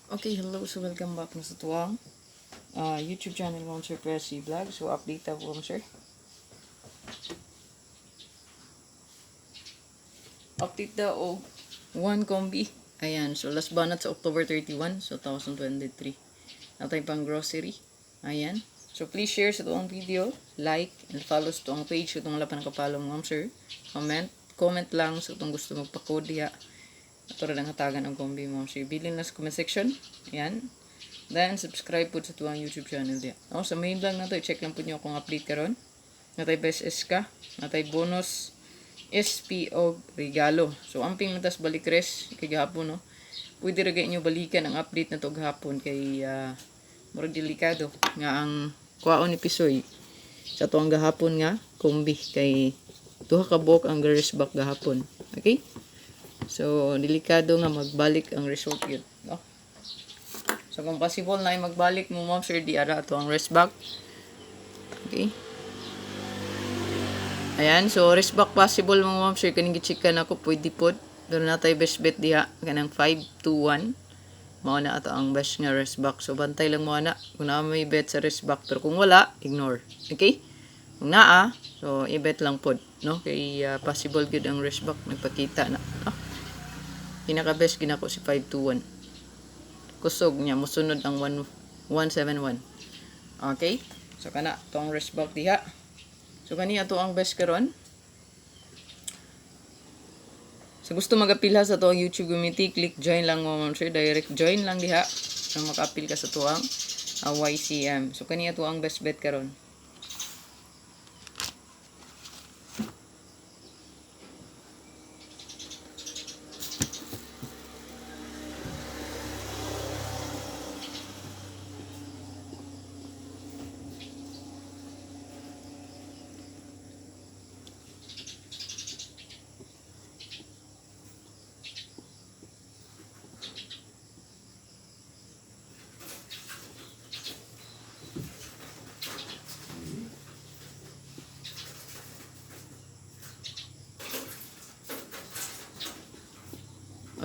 Okay, hello. So, welcome back na sa tuwang YouTube channel mo, Sir Pressy Vlog. So, update po, sir. Update daw o one combi. Ayan. So, last banat sa October 31, so 2023. Natay pang grocery. Ayan. So, please share sa tuwang video, like, and follow sa tuwang page sa tuwang lapan nakapalo mo, sir. Comment lang sa tuwang gusto magpa-code diya. Ito rin ang hatagan ng combi mo. So, bilin na sa comment section. Ayan. Then, subscribe po sa tuwang YouTube channel diya. Sa main vlog na to, check lang po nyo kung update karon. Natay best SK. Natay bonus SP o regalo. So, amping natas balik res kay gahapon, no? Pwede rin nyo balikan ang update na to gahapon kay murag delikado nga ang kuwaon ni Pisoy sa tuwang gahapon nga kombi kay duha ka buok ang girls back gahapon. Okay? So, delikado nga magbalik ang result yun. No? So, kung possible na ay magbalik mo, ma'am, sir, di ara ito ang rest back. Okay. Ayan. So, rest back possible mo, ma'am, sir. Kaning gichikan ako, pwede po. Doon na tayo best bet diha. Kanang 5-2-1. Mao na ato ang best nga rest back. So, bantay lang mo na. Kung na may bet sa rest back. Pero kung wala, ignore. Okay? Kung naa, so, i-bet lang po. No? Kay possible good ang rest back. Nagpakita na. No? Pinaka-best ginako si 5-2-1. Kusog niya. Musunod ang 1-7-1. Okay? So, kana. Itong rest back diha. So, kaniya ito ang best karon. So, gusto mag-apila sa ito ang YouTube community, click join lang mo, ma'am sir. Direct join lang diha. So, maka-apil ka sa ito ang YCM. So, kaniya ito ang best bet karon.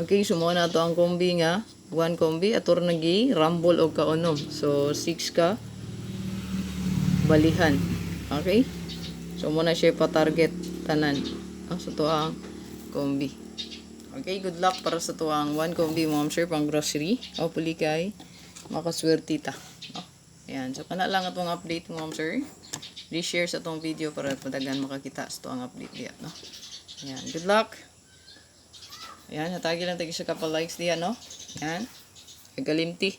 Okay, so mo na ito ang kombi nga. 1 kombi. Ator nagi rumble o kaunom. So, 6 ka balihan. Okay? So, mo na siya pa-target tanan. So, ito ang kombi. Okay, good luck para sa ito ang 1 kombi, ma'am sir, pang grocery. Hopefully kay makaswerte ta. Ayan. So, kana lang itong update, ma'am sir. Please share sa itong video para padagan makakita sa ito ang update diya. No? Ayan. Good luck. Ayan, hatagi lang tayo sa couple likes diyan, no? Ayan. Nagalimti.